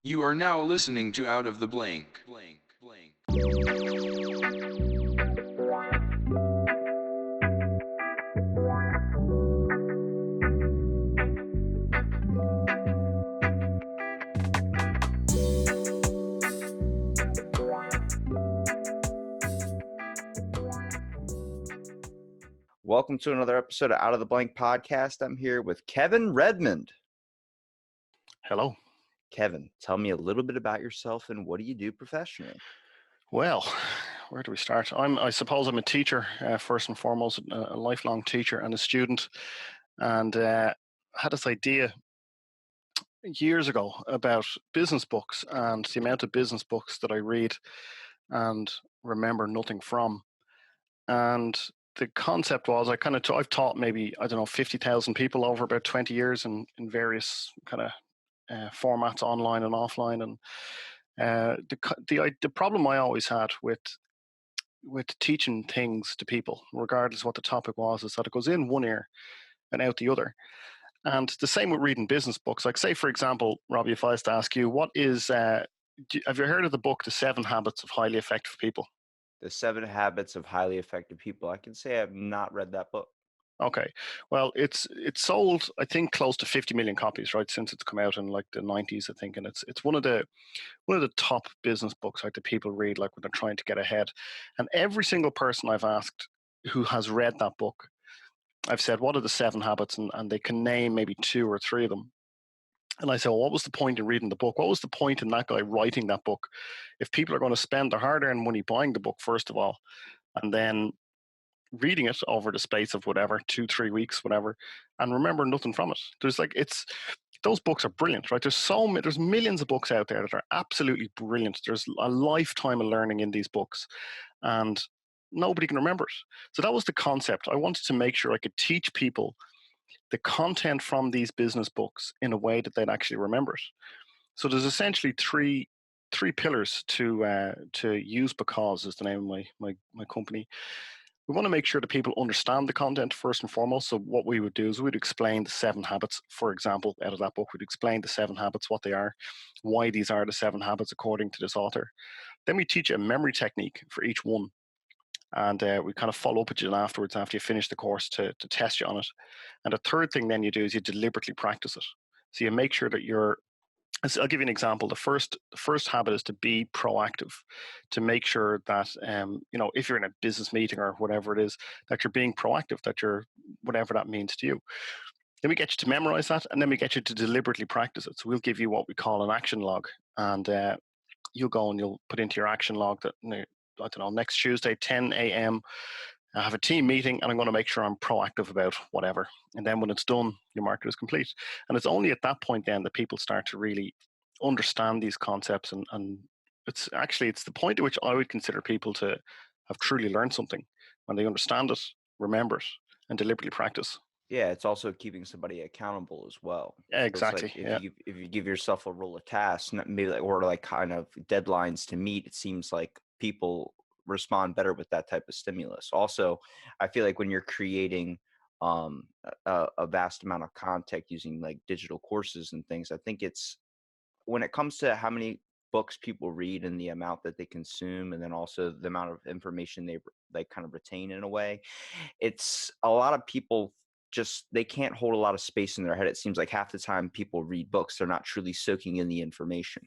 You are now listening to Out of the Blank. Welcome to another episode of Out of the Blank podcast. I'm here with Kevin Redmond. Hello. Kevin, tell me a little bit about yourself and what do you do professionally? Well, where do we start? I suppose I'm a teacher, first and foremost, a lifelong teacher and a student. And had this idea years ago about business books and the amount of business books that I read and remember nothing from. And the concept was I've taught maybe, 50,000 people over about 20 years in various kind of formats, online and offline. And the problem I always had with teaching things to people, regardless what the topic was, is that it goes in one ear and out the other. And the same with reading business books. Like, say, for example, Robbie, if I was to ask you, have you heard of the book, The 7 Habits of Highly Effective People? The 7 Habits of Highly Effective People. I can say I've not read that book. Okay, well, it's sold, I think, close to 50 million copies, right, since it's come out in like the 90s, I think, and it's one of the top business books, like, that people read, like, when they're trying to get ahead. And every single person I've asked who has read that book, I've said, what are the 7 habits? And they can name maybe 2 or 3 of them. And I say, well, what was the point in reading the book? What was the point in that guy writing that book? If people are going to spend their hard-earned money buying the book, first of all, and then reading it over the space of whatever, 2-3 weeks, whatever, and remember nothing from it. Those books are brilliant, right? There's millions of books out there that are absolutely brilliant. There's a lifetime of learning in these books, and nobody can remember it. So that was the concept. I wanted to make sure I could teach people the content from these business books in a way that they'd actually remember it. So there's essentially three pillars to use, because is the name of my company. We want to make sure that people understand the content first and foremost. So what we would do is we'd explain the 7 habits, for example, out of that book. We'd explain the 7 habits, what they are, why these are the 7 habits according to this author. Then we teach a memory technique for each one. And we kind of follow up with you afterwards, after you finish the course, to test you on it. And the third thing then you do is you deliberately practice it. So you make sure that I'll give you an example. The first habit is to be proactive, to make sure that if you're in a business meeting or whatever it is, that you're being proactive, that you're, whatever that means to you. Then we get you to memorize that, and then we get you to deliberately practice it. So we'll give you what we call an action log, and you'll go and you'll put into your action log that, I don't know, next Tuesday, 10 a.m., I have a team meeting and I'm going to make sure I'm proactive about whatever. And then when it's done, your market is complete. And it's only at that point then that people start to really understand these concepts. And it's the point at which I would consider people to have truly learned something, when they understand it, remember it, and deliberately practice. Yeah, it's also keeping somebody accountable as well. Yeah, So it's exactly. like Yeah. if you give yourself a rule of tasks, maybe or like kind of deadlines to meet, it seems like people respond better with that type of stimulus. Also, I feel like when you're creating a vast amount of content using like digital courses and things, I think it's when it comes to how many books people read and the amount that they consume, and then also the amount of information they kind of retain in a way, it's a lot of people just they can't hold a lot of space in their head. It seems like half the time people read books, they're not truly soaking in the information.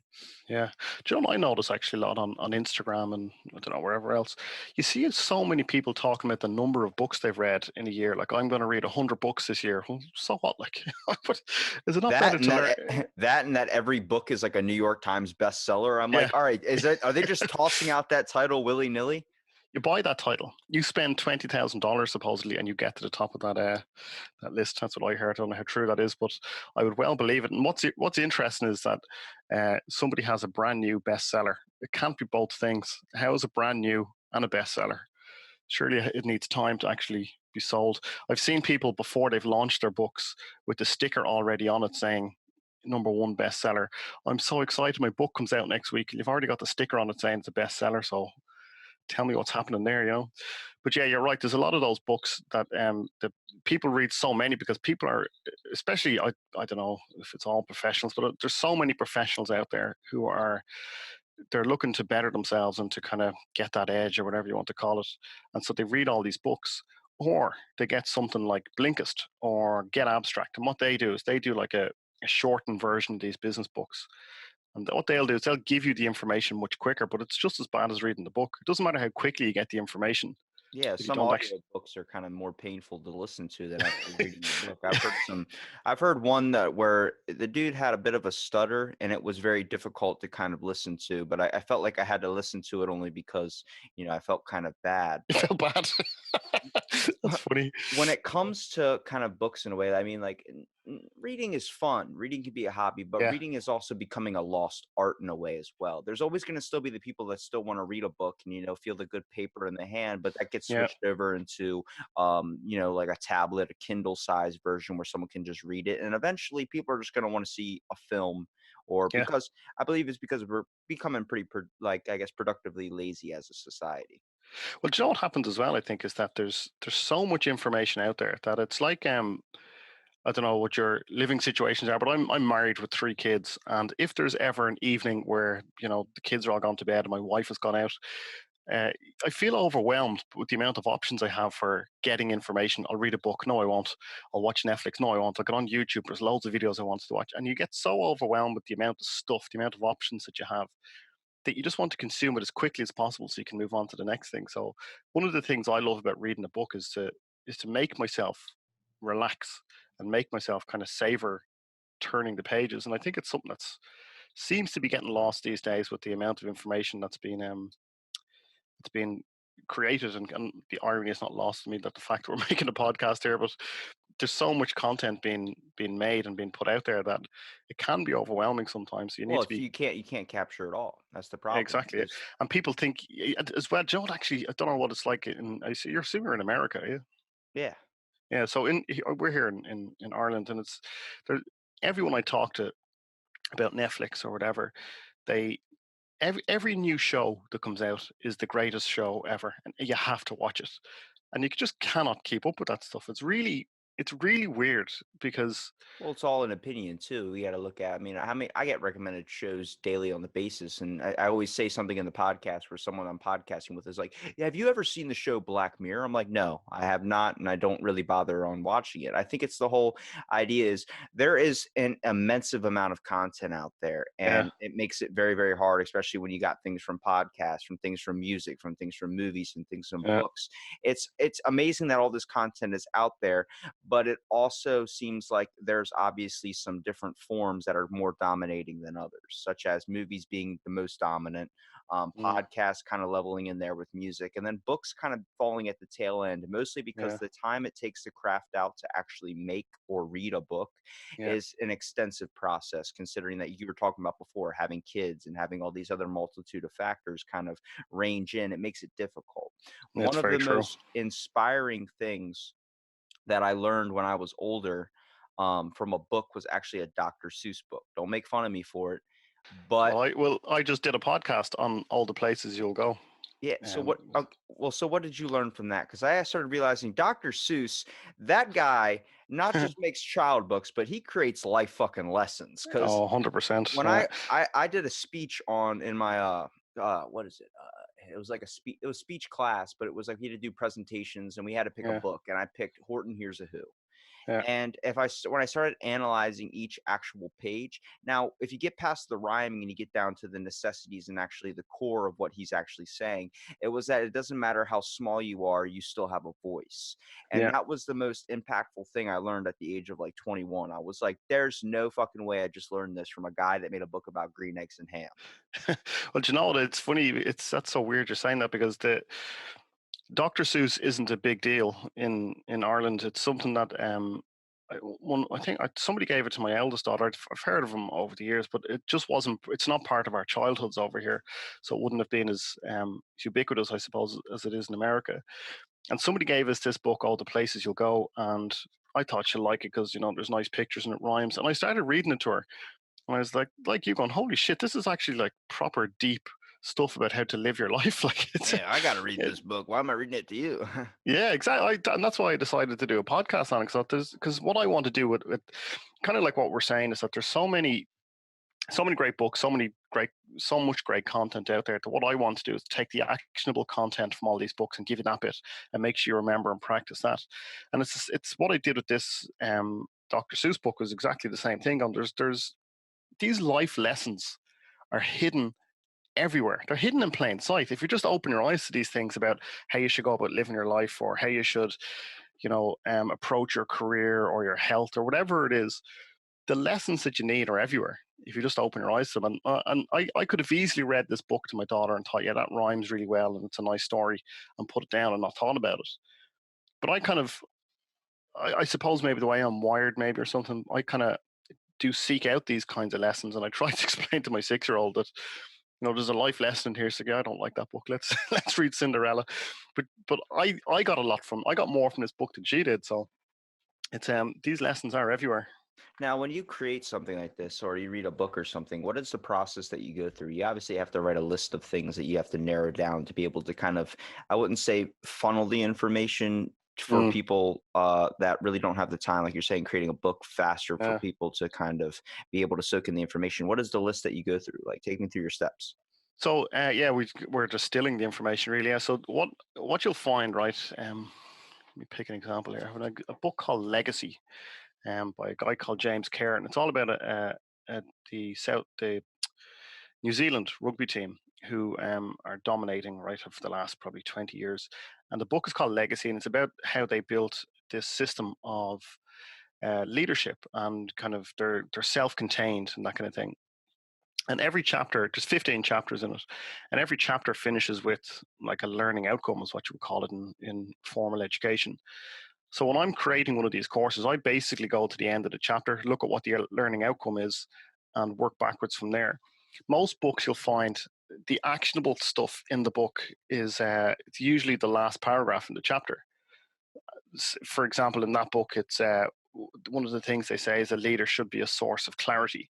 Yeah. Do you know what I notice actually a lot on Instagram and, I don't know, wherever else? You see so many people talking about the number of books they've read in a year. Like, I'm going to read 100 books this year. Well, so what? Like, but is it not That better and to learn? that every book is like a New York Times bestseller. I'm Yeah. like, all right, are they just tossing out that title willy-nilly? You buy that title, you spend $20,000 supposedly, and you get to the top of that list. That's what I heard. I don't know how true that is, but I would well believe it. And what's interesting is that somebody has a brand new bestseller. It can't be both things. How is a brand new and a bestseller? Surely it needs time to actually be sold. I've seen people before they've launched their books with the sticker already on it saying #1 bestseller. I'm so excited, my book comes out next week. You've already got the sticker on it saying it's a bestseller. So tell me what's happening there, you know. But yeah, you're right. There's a lot of those books that people read so many because people are, especially I don't know if it's all professionals, but there's so many professionals out there who are they're looking to better themselves and to kind of get that edge or whatever you want to call it. And so they read all these books, or they get something like Blinkist or Get Abstract. And what they do is they do like a shortened version of these business books. And what they'll do is they'll give you the information much quicker, but it's just as bad as reading the book. It doesn't matter how quickly you get the information Yeah, if you some don't actually. audio books are kind of more painful to listen to than actually reading the book. I've heard one that where the dude had a bit of a stutter and it was very difficult to kind of listen to, but I felt like I had to listen to it only because, I felt kind of bad. You But feel bad. That's funny. when it comes to kind of books in a way, I mean, like reading is fun. Reading can be a hobby, but Yeah, reading is also becoming a lost art in a way as well. There's always going to still be the people that still want to read a book and, feel the good paper in the hand, but that gets yeah, switched over into, like a tablet, a Kindle size version where someone can just read it. And eventually people are just going to want to see a film or yeah. because I believe it's because we're becoming pretty, I guess, productively lazy as a society. Well, do you know what happens as well? I think is that there's so much information out there that it's like I don't know what your living situations are, but I'm married with 3 kids, and if there's ever an evening where the kids are all gone to bed and my wife has gone out, uh, I feel overwhelmed with the amount of options I have for getting information. I'll read a book. No, I won't. I'll watch Netflix. No, I won't. I'll get on YouTube. There's loads of videos I want to watch. And you get so overwhelmed with the amount of stuff, the amount of options that you have, that you just want to consume it as quickly as possible so you can move on to the next thing. So one of the things I love about reading a book is to make myself relax and make myself kind of savor turning the pages. And I think it's something that's seems to be getting lost these days with the amount of information that's been created. And the irony is not lost to me that the fact that we're making a podcast here, but there's so much content being made and being put out there that it can be overwhelming sometimes. You need Well, to if be. you can't capture it all. That's the problem. Exactly. And people think as well, Joe, actually, I don't know what it's like I see you're assuming you're in America, yeah? Yeah. Yeah. So we're here in Ireland, and it's there. Everyone I talk to about Netflix or whatever, they every new show that comes out is the greatest show ever, and you have to watch it, and you just cannot keep up with that stuff. It's really weird because Well, it's all an opinion too. We got to look at. I mean, how many I get recommended shows daily on the basis, and I always say something in the podcast where someone I'm podcasting with is like, "Yeah, have you ever seen the show Black Mirror?" I'm like, "No, I have not, and I don't really bother on watching it." I think it's the whole idea is there is an immense amount of content out there, yeah, and it makes it very, very hard, especially when you got things from podcasts, from things from music, from things from movies, and things from yeah, books. It's amazing that all this content is out there, but it also seems like there's obviously some different forms that are more dominating than others, such as movies being the most dominant, mm, podcasts kind of leveling in there with music, and then books kind of falling at the tail end, mostly because yeah, the time it takes to craft out to actually make or read a book yeah. is an extensive process, considering that you were talking about before having kids and having all these other multitude of factors kind of range in. It makes it difficult. That's One of very the true. most inspiring things that I learned when I was older from a book was actually a Dr. Seuss book. Don't make fun of me for it, but I just did a podcast on all the places you'll go. yeah. So Um, what? Well, so what did you learn from that? Because I started realizing Dr. Seuss, that guy not just makes child books, but he creates life fucking lessons. Because 100%. when Yeah, I did a speech on in my what is it? It was like it was speech class, but it was like we had to do presentations and we had to pick a yeah, book, and I picked Horton Hears a Who. yeah, And when I started analyzing each actual page, now if you get past the rhyming and you get down to the necessities and actually the core of what he's actually saying, it was that it doesn't matter how small you are, you still have a voice. And yeah. that was the most impactful thing I learned at the age of like 21. I was like, there's no fucking way I just learned this from a guy that made a book about green eggs and ham. Well, do you know what? It's funny. That's so weird you're saying that because the Dr. Seuss isn't a big deal in Ireland. It's something that I think somebody gave it to my eldest daughter. I've heard of him over the years, but it just wasn't. It's not part of our childhoods over here, so it wouldn't have been as ubiquitous, I suppose, as it is in America. And somebody gave us this book, All the Places You'll Go, and I thought she'll like it because there's nice pictures and it rhymes. And I started reading it to her, and I was like you going, holy shit, this is actually like proper deep stuff about how to live your life. Like Man, I got to read it, this book. Why am I reading it to you? yeah, exactly. And that's why I decided to do a podcast on it. Because what I want to do with kind of like what we're saying is that there's so many great books, so much great content out there. That what I want to do is take the actionable content from all these books and give you that bit and make sure you remember and practice that. And it's what I did with this Dr. Seuss book was exactly the same thing. And there's these life lessons are hidden everywhere. They're hidden in plain sight. If you just open your eyes to these things about how you should go about living your life, or how you should, approach your career or your health or whatever it is, the lessons that you need are everywhere. If you just open your eyes to them, and I could have easily read this book to my daughter and thought, yeah, that rhymes really well and it's a nice story, and put it down and not thought about it. But I suppose maybe the way I'm wired, maybe or something, I kind of do seek out these kinds of lessons, and I try to explain to my 6 year old that there's a life lesson here. So yeah, I don't like that book. Let's let's read Cinderella. But I got I got more from this book than she did. So it's these lessons are everywhere. Now, when you create something like this or you read a book or something, what is the process that you go through? You obviously have to write a list of things that you have to narrow down to be able to kind of, I wouldn't say funnel the information for Mm, people that really don't have the time, like you're saying, creating a book faster for yeah. people to kind of be able to soak in the information. What is the list that you go through? Like, take me through your steps. So yeah, we're distilling the information really. Yeah. So what you'll find, right? Let me pick an example here. I have a book called Legacy, by a guy called James Kerr, and it's all about the New Zealand rugby team who are dominating right for the last probably 20 years. And the book is called Legacy, and it's about how they built this system of leadership, and kind of they're self-contained and that kind of thing. And every chapter, there's 15 chapters in it, and every chapter finishes with like a learning outcome, is what you would call it in formal education. So when I'm creating one of these courses, I basically go to the end of the chapter, look at what the learning outcome is, and work backwards from there. Most books you'll find the actionable stuff in the book is it's usually the last paragraph in the chapter. For example, in that book, it's one of the things they say is a leader should be a source of clarity.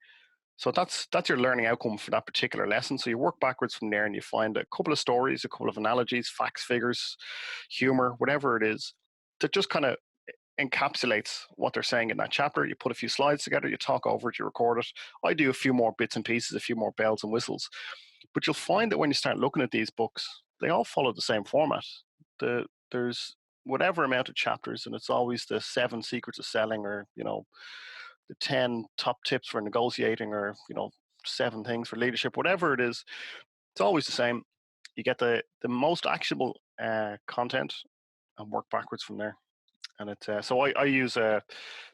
So that's your learning outcome for that particular lesson. So you work backwards from there and you find a couple of stories, a couple of analogies, facts, figures, humor, whatever it is, that just kind of encapsulates what they're saying in that chapter. You put a few slides together, you talk over it, you record it. I do a few more bits and pieces, a few more bells and whistles. But you'll find that when you start looking at these books, they all follow the same format. There's whatever amount of chapters, and it's always the 7 secrets of selling, or the 10 top tips for negotiating, or 7 things for leadership, whatever it is. It's always the same. You get the most actionable content and work backwards from there. And so I use a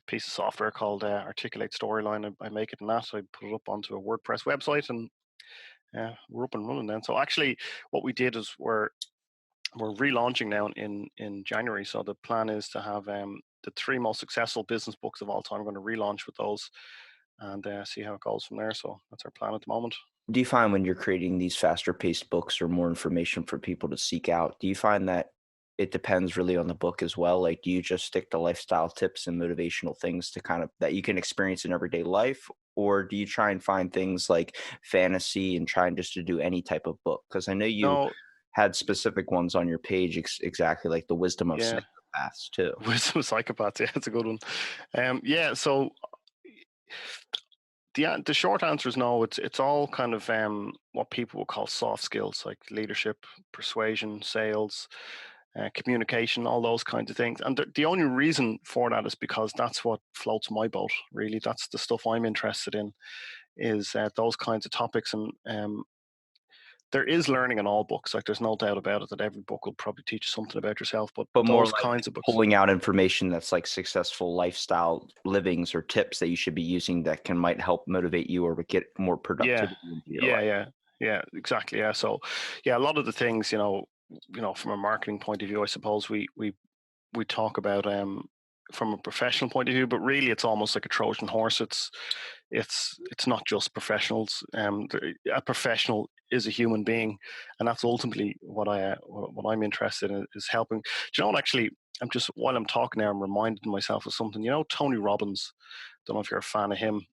piece of software called Articulate Storyline. I make it in that. I put it up onto a WordPress website, and we're up and running then. So actually, what we did is we're relaunching now in January. So the plan is to have the 3 most successful business books of all time. We're going to relaunch with those, and see how it goes from there. So that's our plan at the moment. Do you find when you're creating these faster paced books or more information for people to seek out, do you find that it depends really on the book as well? Like, do you just stick to lifestyle tips and motivational things to kind of that you can experience in everyday life? Or do you try and find things like fantasy and trying just to do any type of book? Because I know you No, had specific ones on your page, exactly like the wisdom of yeah, psychopaths too. wisdom of psychopaths. Yeah, it's a good one. Yeah, so the short answer is no. It's all kind of what people would call soft skills, like leadership, persuasion, sales, communication, all those kinds of things. And the only reason for that is because that's what floats my boat. Really, that's the stuff I'm interested in. Is those kinds of topics, and there is learning in all books. Like there's no doubt about it that every book will probably teach you something about yourself. But But more those like kinds of books, pulling out information that's like successful lifestyle livings or tips that you should be using that can might help motivate you or get more yeah, productivity into your yeah, life. yeah, yeah, exactly. Yeah. So yeah, a lot of the things, from a marketing point of view, I suppose we talk about from a professional point of view, but really it's almost like a Trojan horse. It's not just professionals. A professional is a human being, and that's ultimately what I'm interested in, is helping. Do you know what? Actually, I'm just while I'm talking now, I'm reminding myself of something. Tony Robbins. Don't know if you're a fan of him.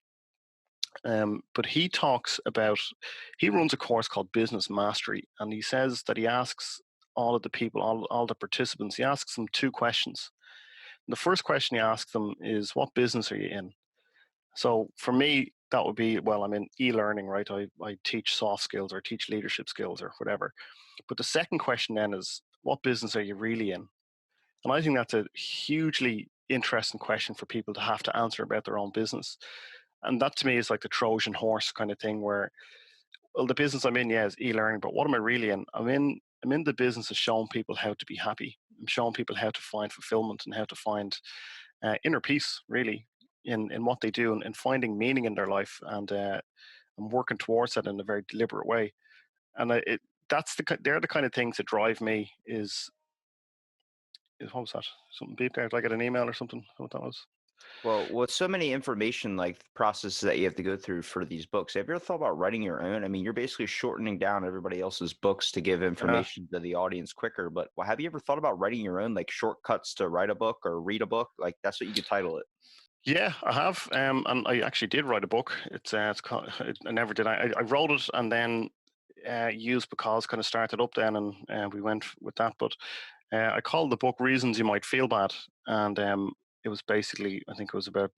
But he runs a course called Business Mastery, and he says that he asks all of the people, all the participants, he asks them two questions. The first question he asks them is, what business are you in? So for me, that would be, well, I'm in e-learning, right? I teach soft skills or teach leadership skills or whatever. But the second question then is, what business are you really in? And I think that's a hugely interesting question for people to have to answer about their own business. And that to me is like the Trojan horse kind of thing where, well, the business I'm in, yeah, is e-learning, but what am I really in? I'm in the business of showing people how to be happy. I'm showing people how to find fulfillment and how to find inner peace, really, in what they do and finding meaning in their life. And I'm working towards that in a very deliberate way. And they're the kind of things that drive me. Is what was that? Something beeped there? Did I get an email or something? What that was? Well, with so many information like processes that you have to go through for these books, have you ever thought about writing your own? I mean, you're basically shortening down everybody else's books to give Yeah. information to the audience quicker. But have you ever thought about writing your own, like shortcuts to write a book or read a book? Like that's what you could title it. Yeah, I have, and I actually did write a book. It's called. I never did. I wrote it and then used because kind of started up then, and we went with that. But I called the book "Reasons You Might Feel Bad," and it was basically, I think it was about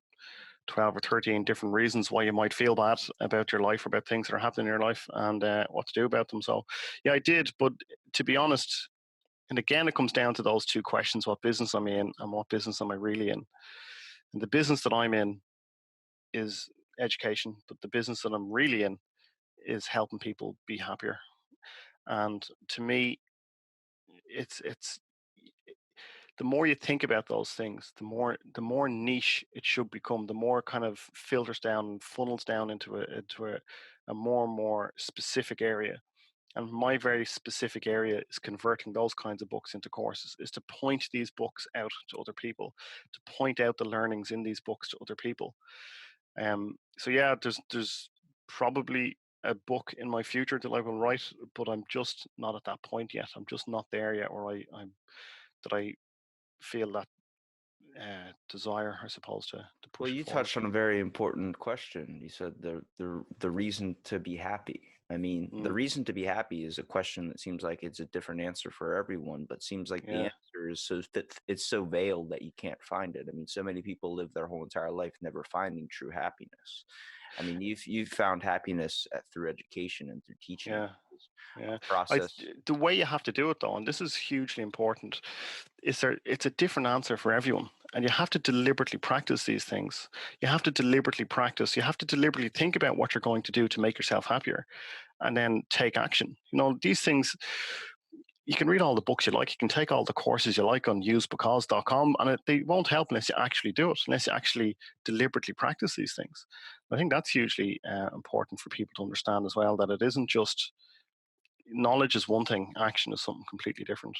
12 or 13 different reasons why you might feel bad about your life or about things that are happening in your life and what to do about them. So, yeah, I did. But to be honest, and again, it comes down to those two questions: what business I'm in and what business am I really in? And the business that I'm in is education, but the business that I'm really in is helping people be happier. And to me, it's the more you think about those things, the more niche it should become, the more kind of filters down and funnels down into a more and more specific area. And my very specific area is converting those kinds of books into courses, is to point these books out to other people, to point out the learnings in these books to other people. So yeah, there's probably a book in my future that I will write, but I'm just not at that point yet. I'm just not there yet where I feel that desire, I suppose, to Well, push it you forward. touched on a very important question. You said the reason to be happy. I mean, the Mm, reason to be happy is a question that seems like it's a different answer for everyone, but seems like the yeah, answer is it's so veiled that you can't find it. I mean, so many people live their whole entire life never finding true happiness. I mean, you've found happiness through education and through teaching. yeah, A yeah. process. The way you have to do it though, and this is hugely important, it's a different answer for everyone. And you have to deliberately practice these things. You have to deliberately practice. You have to deliberately think about what you're going to do to make yourself happier and then take action. These things, you can read all the books you like, you can take all the courses you like on usebecause.com, and they won't help unless you actually do it, unless you actually deliberately practice these things. I think that's hugely important for people to understand as well, that it isn't just knowledge is one thing, action is something completely different.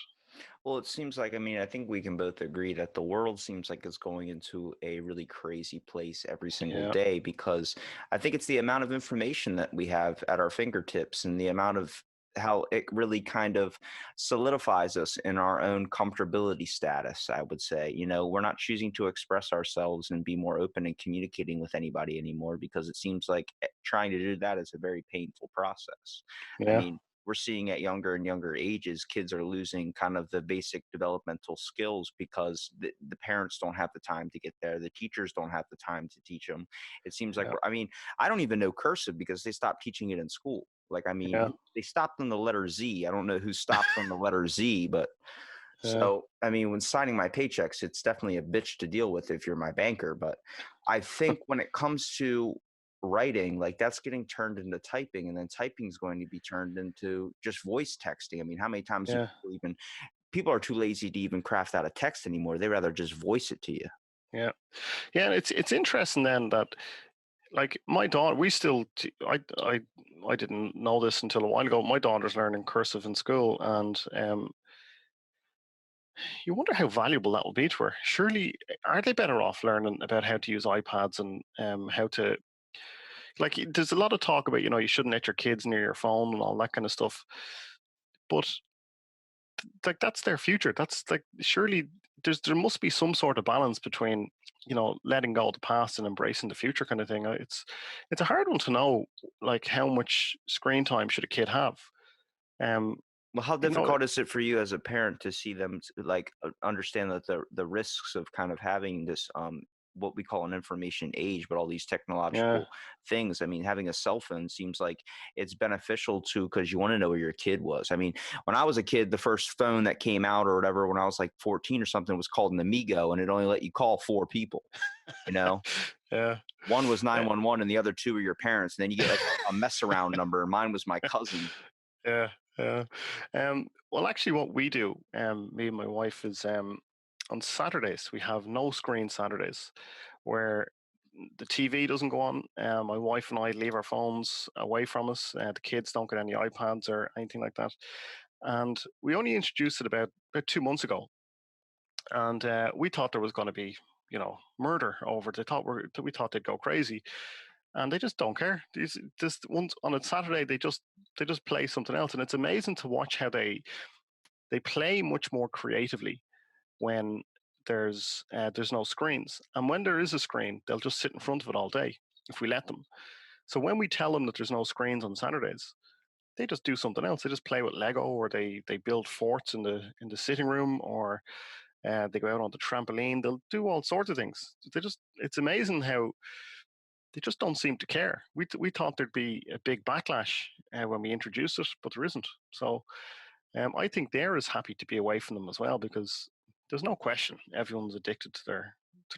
Well, it seems like, I mean, I think we can both agree that the world seems like it's going into a really crazy place every single Yeah, day because I think it's the amount of information that we have at our fingertips and the amount of how it really kind of solidifies us in our own comfortability status, I would say. We're not choosing to express ourselves and be more open and communicating with anybody anymore because it seems like trying to do that is a very painful process. I yeah, mean, we're seeing at younger and younger ages, kids are losing kind of the basic developmental skills because the parents don't have the time to get there. The teachers don't have the time to teach them. It seems like yeah, I mean, I don't even know cursive because they stopped teaching it in school. Like, I mean, yeah, they stopped on the letter Z. I don't know who stopped on the letter Z, but yeah, so, I mean, when signing my paychecks, it's definitely a bitch to deal with if you're my banker. But I think when it comes to writing, like that's getting turned into typing, and then typing is going to be turned into just voice texting. I mean, how many times do yeah, people are too lazy to even craft out a text anymore? They rather just voice it to you. yeah, yeah. And it's interesting then that, like, my daughter, I didn't know this until a while ago. My daughter's learning cursive in school, and you wonder how valuable that will be to her. Surely, are they better off learning about how to use iPads and how to, like? There's a lot of talk about, you shouldn't let your kids near your phone and all that kind of stuff. But like, that's their future. That's like, surely there must be some sort of balance between letting go of the past and embracing the future kind of thing. It's a hard one to know, like how much screen time should a kid have. Um, Well, how you know, difficult is it for you as a parent to see them like understand that the risks of kind of having this what we call an information age, but all these yeah, technological things. I mean, having a cell phone seems like it's beneficial to because you want to know where your kid was. I mean, when I was a kid, the first phone that came out or whatever, when I was like 14 or something, was called an Amigo, and it only let you call 4 people. You know, yeah, one was uh, 911, and the other two were your parents. And then you get like a mess around number. And mine was my cousin. yeah, yeah. Well, actually, what we do, me and my wife, is on Saturdays we have no screen Saturdays, where the TV doesn't go on. My wife and I leave our phones away from us. The kids don't get any iPads or anything like that. And we only introduced it about 2 months ago, and we thought there was going to be, murder over it. We thought they'd go crazy, and they just don't care. These just once on a Saturday, they just play something else, and it's amazing to watch how they play much more creatively when there's no screens, and when there is a screen, they'll just sit in front of it all day if we let them. So when we tell them that there's no screens on Saturdays, they just do something else. They just play with Lego, or they build forts in the sitting room, or they go out on the trampoline. They'll do all sorts of things. It's amazing how they just don't seem to care. We thought there'd be a big backlash when we introduced it, but there isn't. So I think they're as happy to be away from them as well, because there's no question everyone's addicted to their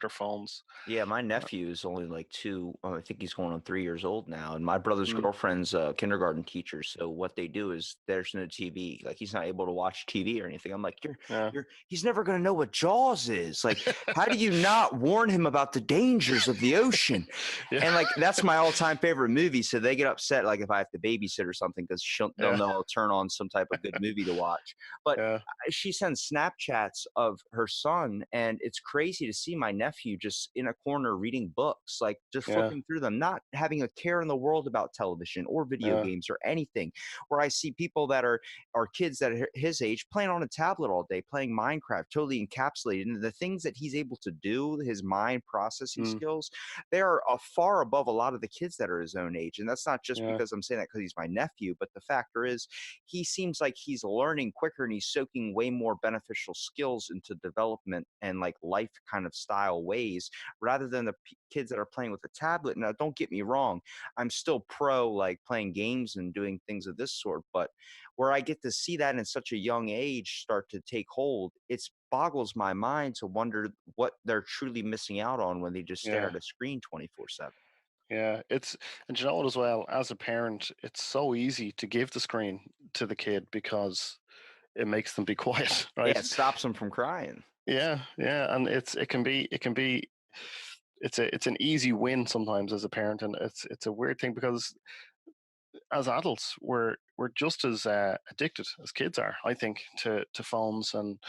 phones. Yeah, my Uh, nephew is only like two. I think he's going on 3 years old now. And my brother's mm, girlfriend's a kindergarten teacher. So what they do is there's no TV. Like he's not able to watch TV or anything. I'm like, yeah, he's never going to know what Jaws is. Like, how do you not warn him about the dangers of the ocean? yeah, And like that's my all-time favorite movie. So they get upset like if I have to babysit or something because they'll yeah, know I'll turn on some type of good movie to watch. But yeah, she sends Snapchats of her son, and it's crazy to see my nephew just in a corner reading books, like just yeah, flipping through them, not having a care in the world about television or video yeah, games or anything. Where I see people that are kids that are his age playing on a tablet all day, playing Minecraft, totally encapsulated. And the things that he's able to do, his mind processing mm, skills, they are far above a lot of the kids that are his own age. And that's not just yeah, because I'm saying that because he's my nephew, but the factor is he seems like he's learning quicker and he's soaking way more beneficial skills into development and like life kind of style ways rather than the kids that are playing with a tablet. Now, don't get me wrong, I'm still pro like playing games and doing things of this sort, but where I get to see that in such a young age start to take hold, it boggles my mind to wonder what they're truly missing out on when they just stare yeah, at a screen 24/7. yeah. And you know what, as well, as a parent, it's so easy to give the screen to the kid because it makes them be quiet, Yeah, right? it stops them from crying. Yeah, yeah, and it can be it's an easy win sometimes as a parent, and it's a weird thing because as adults we're just as addicted as kids are, I think, to phones and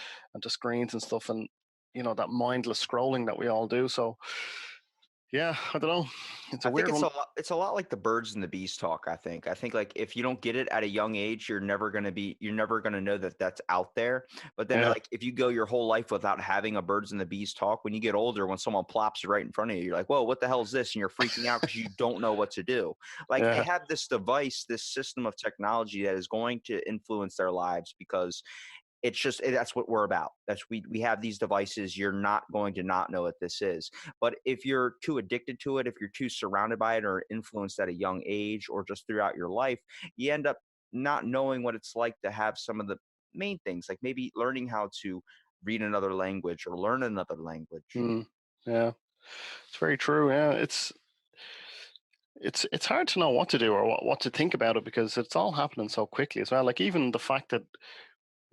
to screens and stuff, and that mindless scrolling that we all do. So yeah, I don't know, it's a I think weird one. it's a lot like the birds and the bees talk, I think. I think like if you don't get it at a young age, you're never going to know that that's out there. But then Yeah, like if you go your whole life without having a birds and the bees talk, when you get older, when someone plops it right in front of you, you're like, "Whoa, what the hell is this?" And you're freaking out because you don't know what to do. Like they yeah, have this device, this system of technology that is going to influence their lives because it's just that's what we're about. That's we have these devices. You're not going to not know what this is. But if you're too addicted to it, if you're too surrounded by it or influenced at a young age or just throughout your life, you end up not knowing what it's like to have some of the main things, like maybe learning how to read another language or learn another language. mm, yeah, it's very true. Yeah, it's hard to know what to do or what to think about it, because it's all happening so quickly as well. Like, even the fact that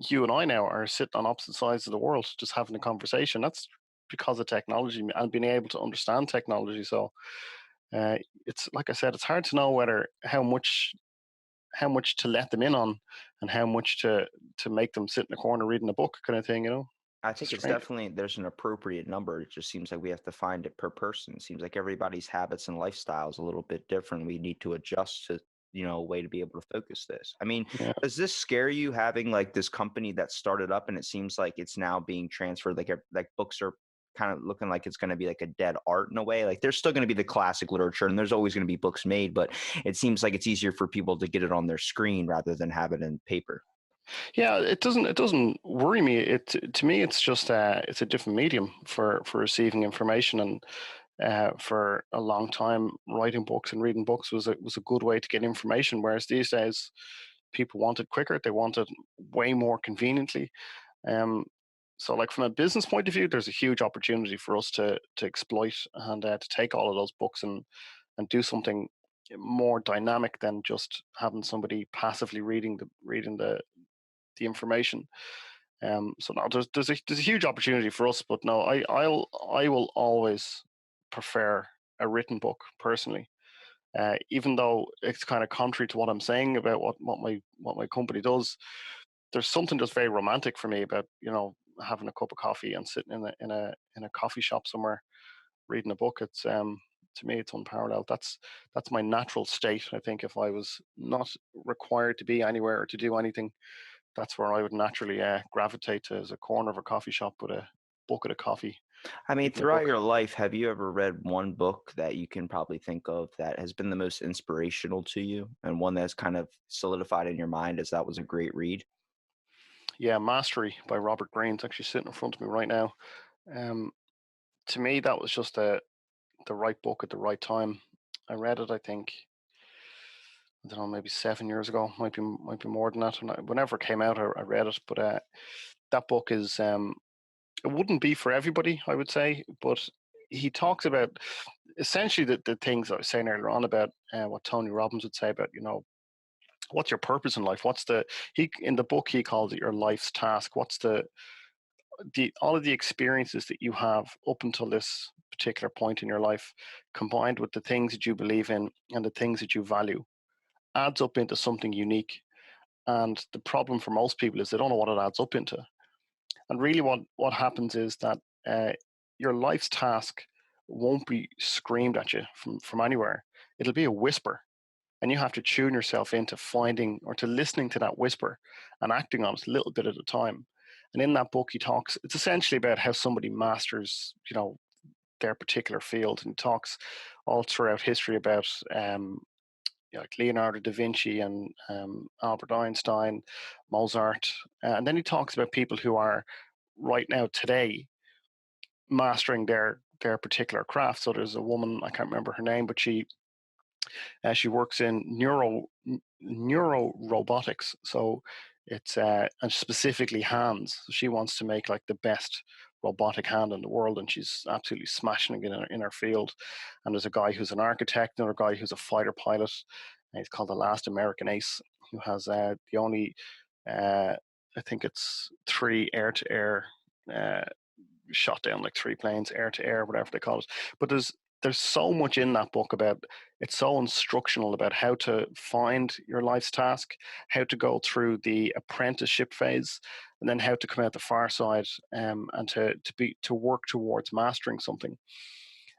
you and I now are sitting on opposite sides of the world just having a conversation, that's because of technology and being able to understand technology. So uh, it's like I said, it's hard to know whether how much to let them in on, and how much to make them sit in a corner reading a book, kind of thing. I It's think it's strange. definitely there's an appropriate number. It just seems like we have to find it per person. It seems like everybody's habits and lifestyles a little bit different. We need to adjust to, a way to be able to focus this. I mean, Yeah. does this scare you having like this company that started up and it seems like it's now being transferred, like like books are kind of looking like it's going to be like a dead art in a way. Like there's still going to be the classic literature and there's always going to be books made, but it seems like it's easier for people to get it on their screen rather than have it in paper. Yeah, it doesn't worry me. To me, it's just it's a different medium for receiving information, and for a long time, writing books and reading books was a good way to get information. Whereas these days, people want it quicker. They want it way more conveniently. Um, so, like from a business point of view, there's a huge opportunity for us to exploit and to take all of those books and do something more dynamic than just having somebody passively reading the information. So no, there's a huge opportunity for us, but no, I will always prefer a written book personally. Even though it's kind of contrary to what I'm saying about what my company does, there's something just very romantic for me about having a cup of coffee and sitting in a coffee shop somewhere reading a book. It's to me it's unparalleled. That's my natural state. I think if I was not required to be anywhere or to do anything, that's where I would naturally gravitate to, as a corner of a coffee shop with a bucket of coffee, I mean, reading a throughout book. your life, have you ever read one book that you can probably think of that has been the most inspirational to you and one that's kind of solidified in your mind as that was a great read? Yeah, Mastery by Robert Greene. It's actually sitting in front of me right now. Um, to me, that was just the right book at the right time. I read it, I think, I don't know, maybe 7 years ago. Might be more than that. Whenever it came out, I read it. But that book is it wouldn't be for everybody, I would say. But he talks about essentially the things I was saying earlier on about what Tony Robbins would say about what's your purpose in life. What's the he in the book he calls it your life's task. What's the all of the experiences that you have up until this particular point in your life, combined with the things that you believe in and the things that you value, adds up into something unique. And the problem for most people is they don't know what it adds up into. And really, what happens is that uh, your life's task won't be screamed at you from anywhere. It'll be a whisper, and you have to tune yourself into finding or to listening to that whisper and acting on it a little bit at a time. And in that book, he talks. It's essentially about how somebody masters, their particular field, and he talks all throughout history about like Leonardo da Vinci and Albert Einstein, Mozart, and then he talks about people who are right now today mastering their particular craft. So there's a woman, I can't remember her name, but she works in neuro robotics. So it's and specifically hands. So she wants to make like the best robotic hand in the world, and she's absolutely smashing it in her field. And there's a guy who's an architect, another guy who's a fighter pilot. And he's called the Last American Ace, who has the only I think it's three air-to-air shot down, like three planes air to air, whatever they call it. But there's so much in that book about it's so instructional about how to find your life's task, how to go through the apprenticeship phase, and then how to come out the far side, and to work towards mastering something.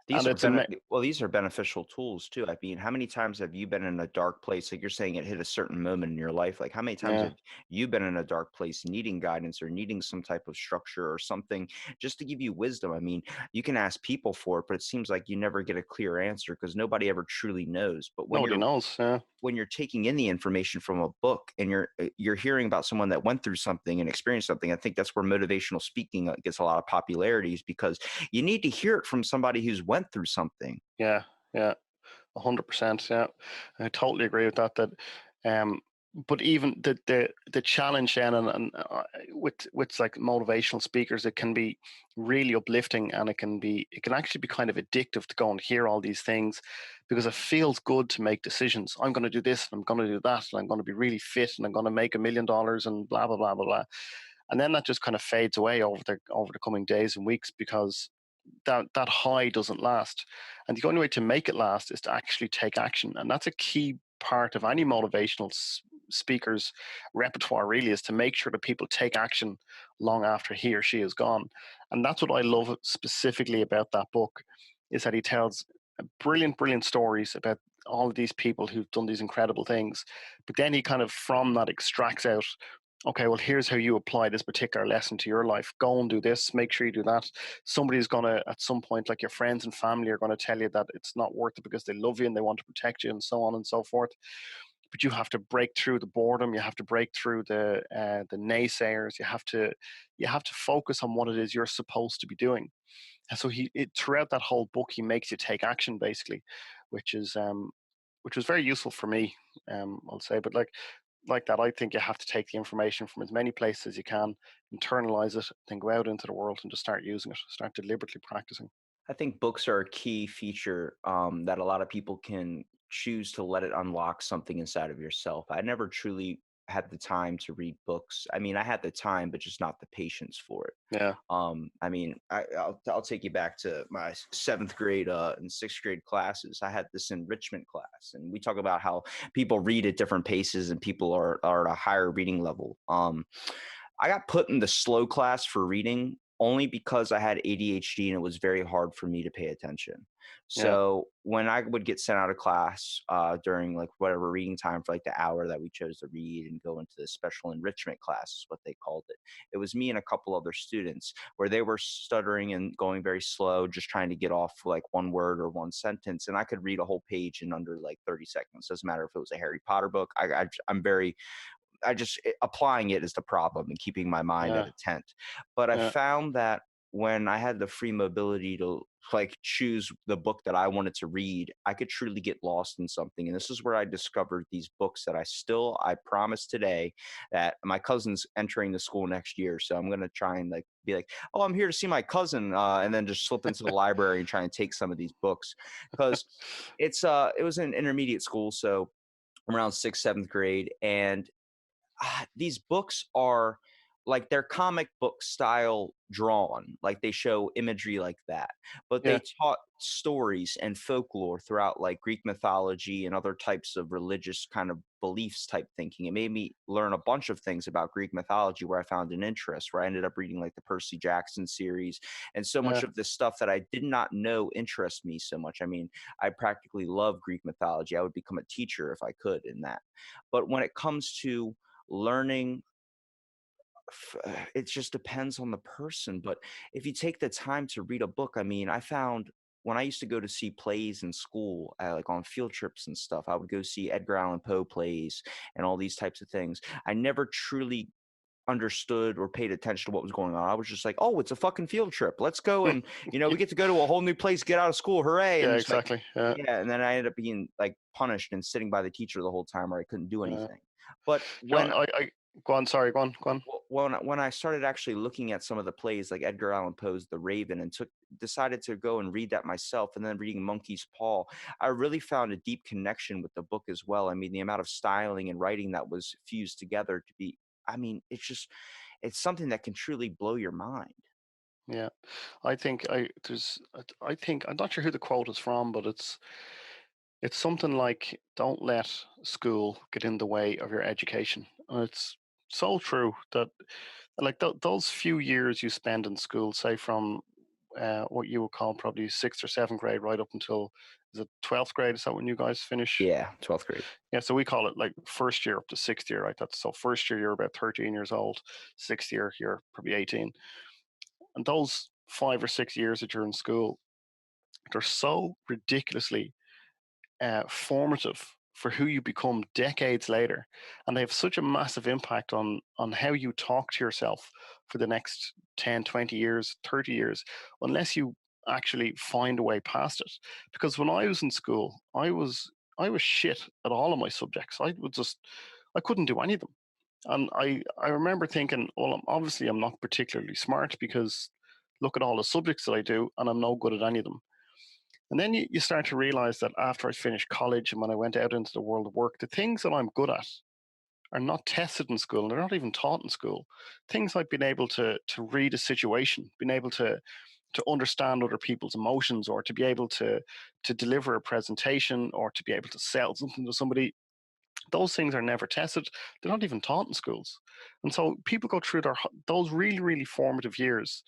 And These are well, these are beneficial tools too. I mean, how many times have you been in a dark place? Like you're saying, it hit a certain moment in your life. Like how many times yeah, have you been in a dark place needing guidance or needing some type of structure or something just to give you wisdom? I mean, you can ask people for it, but it seems like you never get a clear answer because nobody ever truly knows. But nobody knows. Yeah, when you're taking in the information from a book and you're hearing about someone that went through something and experienced something, I think that's where motivational speaking gets a lot of popularity, is because you need to hear it from somebody who's went through something. yeah, yeah. 100%. Yeah, I totally agree with that. Um, but even the challenge then, and with like motivational speakers, it can be really uplifting, and it can actually be kind of addictive to go and hear all these things, because it feels good to make decisions. I'm going to do this, and I'm going to do that, and I'm going to be really fit, and I'm going to make $1 million, and blah blah blah blah blah. And then that just kind of fades away over the coming days and weeks, because that high doesn't last. And the only way to make it last is to actually take action. And that's a key part of any motivational speaker's repertoire, really, is to make sure that people take action long after he or she is gone. And that's what I love specifically about that book, is that he tells brilliant stories about all of these people who've done these incredible things. But then he kind of from that extracts out okay, well, here's how you apply this particular lesson to your life. Go and do this, make sure you do that. Somebody's going to, at some point, like your friends and family are going to tell you that it's not worth it because they love you and they want to protect you and so on and so forth. But you have to break through the boredom. You have to break through the naysayers. You have to focus on what it is you're supposed to be doing. And so throughout that whole book, he makes you take action basically, which is which was very useful for me, I'll say. But like that, I think you have to take the information from as many places as you can, internalize it, then go out into the world and just start using it, start deliberately practicing. I think books are a key feature that a lot of people can choose to let it unlock something inside of yourself. I never truly had the time to read books. I mean, I had the time, but just not the patience for it. Yeah, I mean, I'll take you back to my seventh grade and sixth grade classes. I had this enrichment class, and we talk about how people read at different paces and people are at a higher reading level. I got put in the slow class for reading only because I had ADHD and it was very hard for me to pay attention. yeah, So when I would get sent out of class during like whatever reading time for like the hour that we chose to read and go into the special enrichment class is what they called it. It was me and a couple other students where they were stuttering and going very slow, just trying to get off like one word or one sentence. And I could read a whole page in under like 30 seconds. Doesn't matter if it was a Harry Potter book. I'm very applying it is the problem and keeping my mind at yeah, a tent. But I yeah, found that when I had the free mobility to like choose the book that I wanted to read, I could truly get lost in something. And this is where I discovered these books that I promise today that my cousin's entering the school next year. So I'm going to try and like be like, oh, I'm here to see my cousin. And then just slip into the library and try and take some of these books because it was an intermediate school. So around sixth, seventh grade. And these books are like they're comic book style drawn, like they show imagery like that, but yeah, they taught stories and folklore throughout like Greek mythology and other types of religious kind of beliefs type thinking. It made me learn a bunch of things about Greek mythology where I found an interest, where I ended up reading like the Percy Jackson series and so much yeah, of this stuff that I did not know interests me so much. I mean, I practically love Greek mythology. I would become a teacher if I could in that. But when it comes to learning, it just depends on the person. But if you take the time to read a book, I mean, I found when I used to go to see plays in school, like on field trips and stuff, I would go see Edgar Allan Poe plays and all these types of things. I never truly understood or paid attention to what was going on. I was just like, oh, it's a fucking field trip. Let's go. And, we get to go to a whole new place, get out of school. Hooray. yeah, And it's like, exactly. Yeah, yeah. And then I ended up being like punished and sitting by the teacher the whole time where I couldn't do yeah. anything. But I go on. Sorry, go on, go on. when I started actually looking at some of the plays like Edgar Allan Poe's The Raven and decided to go and read that myself and then reading Monkey's Paw, I really found a deep connection with the book as well. I mean, the amount of styling and writing that was fused together to be, I mean, it's something that can truly blow your mind. Yeah, I think I think I'm not sure who the quote is from, but it's something like, "Don't let school get in the way of your education." And it's so true that, like, those few years you spend in school, say from what you would call probably sixth or seventh grade, right up until, is it 12th grade? Is that when you guys finish? Yeah, 12th grade. Yeah, so we call it like first year up to sixth year, right? That's so first year you're about 13 years old, sixth year you're probably 18, and those 5 or 6 years that you're in school, they're so ridiculously formative for who you become decades later, and they have such a massive impact on how you talk to yourself for the next 10, 20 years, 30 years, unless you actually find a way past it. Because when I was in school, I was shit at all of my subjects. I couldn't do any of them. And I remember thinking, well, obviously I'm not particularly smart because look at all the subjects that I do and I'm no good at any of them. And then you start to realize that after I finished college and when I went out into the world of work, the things that I'm good at are not tested in school and they're not even taught in school. Things like being able to read a situation, being able to understand other people's emotions, or to be able to deliver a presentation, or to be able to sell something to somebody. Those things are never tested. They're not even taught in schools. And so people go through those really, really formative years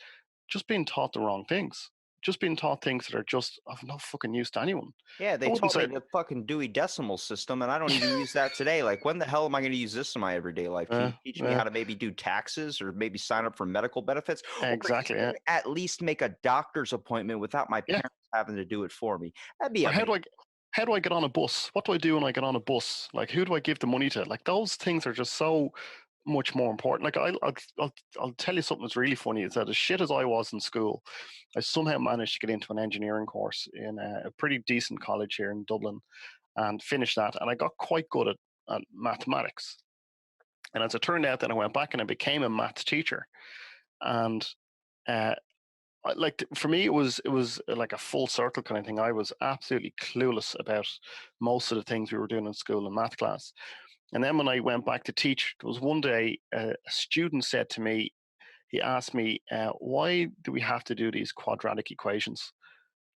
just being taught the wrong things. just being taught things that are just of no fucking use to anyone. Yeah, I they wouldn't taught me say, the fucking Dewey Decimal System, and I don't even use that today. Like, when the hell am I going to use this in my everyday life? Can you teach me yeah, how to maybe do taxes or maybe sign up for medical benefits, or exactly, yeah, even at least make a doctor's appointment without my yeah. parents having to do it for me? That'd be Or amazing. how do I get on a bus? What do I do when I get on a bus? Like, who do I give the money to? Like, those things are just so much more important. Like, I'll tell you something that's really funny. Is that as shit as I was in school, I somehow managed to get into an engineering course in a pretty decent college here in Dublin and finished that. And I got quite good at mathematics. And as it turned out, then I went back and I became a maths teacher. And uh, like for me, it was like a full circle kind of thing. I was absolutely clueless about most of the things we were doing in school in math class. And then when I went back to teach, there was one day a student said to me, he asked me, "Why do we have to do these quadratic equations?"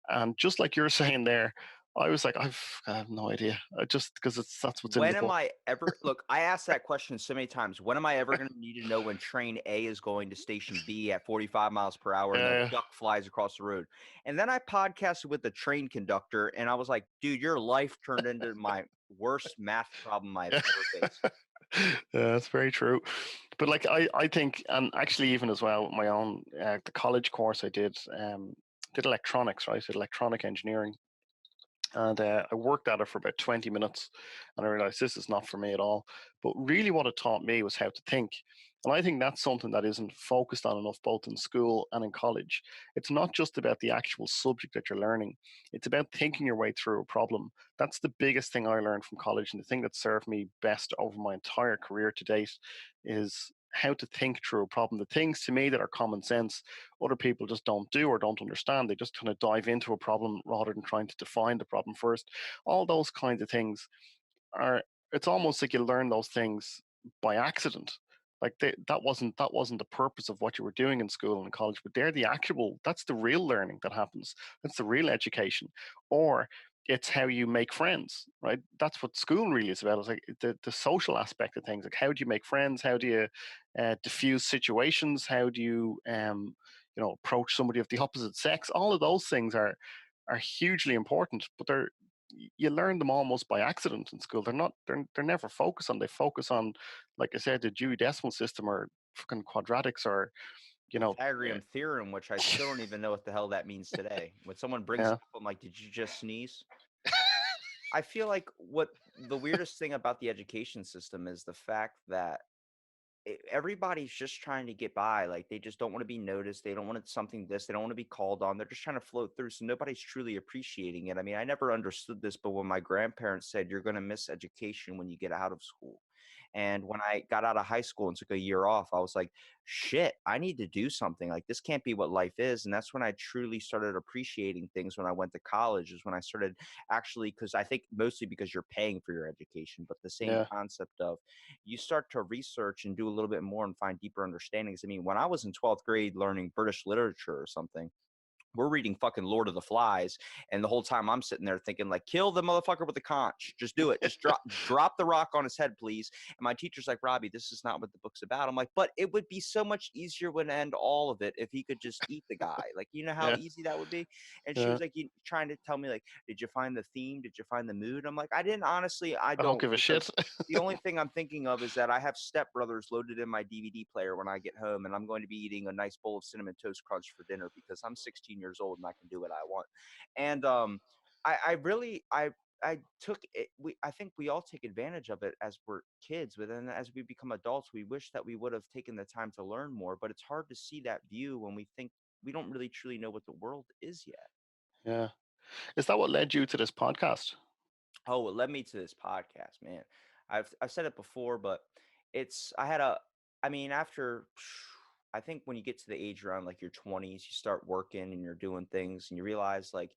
And just like you're saying there, I was like, I have no idea. Just because that's what's in the When am book. I ever look, I asked that question so many times. When am I ever gonna need to know when train A is going to station B at 45 miles per hour and that Yeah. duck flies across the road? And then I podcasted with the train conductor and I was like, dude, your life turned into my worst math problem I've Yeah. ever faced. Yeah, that's very true. But like I think, and actually even as well, my own the college course I did electronics, right? Did electronic engineering, and I worked at it for about 20 minutes, and I realized this is not for me at all. But really, what it taught me was how to think. And I think that's something that isn't focused on enough, both in school and in college. It's not just about the actual subject that you're learning, it's about thinking your way through a problem. That's the biggest thing I learned from college, and the thing that served me best over my entire career to date is how to think through a problem. The things to me that are common sense, other people just don't do or don't understand. They just kind of dive into a problem rather than trying to define the problem first. All those kinds of things are, it's almost like you learn those things by accident. Like that wasn't the purpose of what you were doing in school and in college, but they're the actual, that's the real learning that happens. That's the real education. Or it's how you make friends, right? That's what school really is about. It's like the social aspect of things. Like, how do you make friends? How do you diffuse situations? How do you approach somebody of the opposite sex? All of those things are hugely important, but you learn them almost by accident in school. They're never focused on. They focus on, like I said, the Dewey Decimal System or fucking quadratics or you know. Pythagorean theorem, which I still don't even know what the hell that means today. When someone brings it Yeah, up, I'm like, did you just sneeze? I feel like what the weirdest thing about the education system is the fact that everybody's just trying to get by. Like, they just don't want to be noticed. They don't want something this. They don't want to be called on. They're just trying to float through. So nobody's truly appreciating it. I mean, I never understood this, but when my grandparents said you're going to miss education when you get out of school, and when I got out of high school and took a year off, I was like, shit, I need to do something. Like, this can't be what life is. And that's when I truly started appreciating things when I went to college, is when I started actually, because I think mostly because you're paying for your education, but the same yeah, concept of you start to research and do a little bit more and find deeper understandings. I mean, when I was in 12th grade learning British literature or something, we're reading fucking Lord of the Flies, and the whole time I'm sitting there thinking, like, kill the motherfucker with the conch. Just do it. Just drop the rock on his head, please. And my teacher's like, Robbie, this is not what the book's about. I'm like, but it would be so much easier when end all of it if he could just eat the guy. Like, you know how yeah, easy that would be? And she yeah. was like, you trying to tell me, like, did you find the theme? Did you find the mood? I'm like, I didn't, honestly, I I don't don't, give a shit. because the only thing I'm thinking of is that I have Step Brothers loaded in my DVD player when I get home, and I'm going to be eating a nice bowl of Cinnamon Toast Crunch for dinner because I'm 16 years old and I can do what I want. And I really I took it. I think we all take advantage of it as we're kids, but then as we become adults, we wish that we would have taken the time to learn more. But it's hard to see that view when we think we don't really truly know what the world is yet. Yeah. Is that what led you to this podcast? Oh, what led me to this podcast, man. I've said it before, but it's I had a I mean, after I think when you get to the age around like your 20s, you start working and you're doing things and you realize like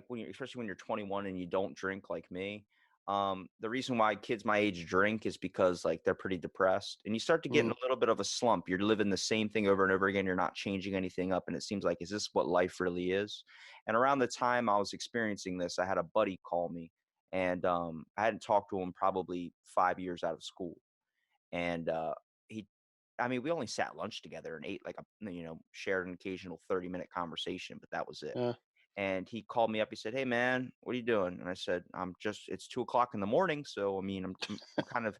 when you're, especially when you're 21 and you don't drink like me. The reason why kids my age drink is because like they're pretty depressed and you start to get in Mm, a little bit of a slump. You're living the same thing over and over again. You're not changing anything up. And it seems like, is this what life really is? And around the time I was experiencing this, I had a buddy call me, and I hadn't talked to him probably 5 years out of school. And he I mean, we only sat lunch together and ate like shared an occasional 30-minute conversation, but that was it. Yeah. And he called me up. He said, "Hey, man, what are you doing?" And I said, It's 2 o'clock in the morning. So, I mean, I'm kind of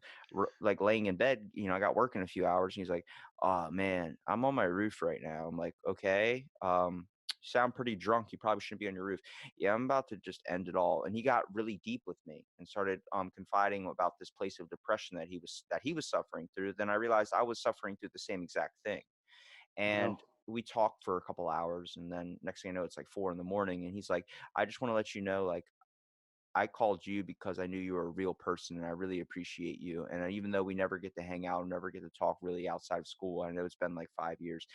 like laying in bed. I got work in a few hours. And he's like, "Oh, man, I'm on my roof right now." I'm like, "Okay. You sound pretty drunk. You probably shouldn't be on your roof." "Yeah, I'm about to just end it all." And he got really deep with me and started confiding about this place of depression that he was suffering through. Then I realized I was suffering through the same exact thing. Wow. And we talked for a couple hours, and then next thing I know, it's like 4 in the morning, and he's like, "I just want to let you know, like, I called you because I knew you were a real person, and I really appreciate you. And even though we never get to hang out, and never get to talk really outside of school, I know it's been like 5 years.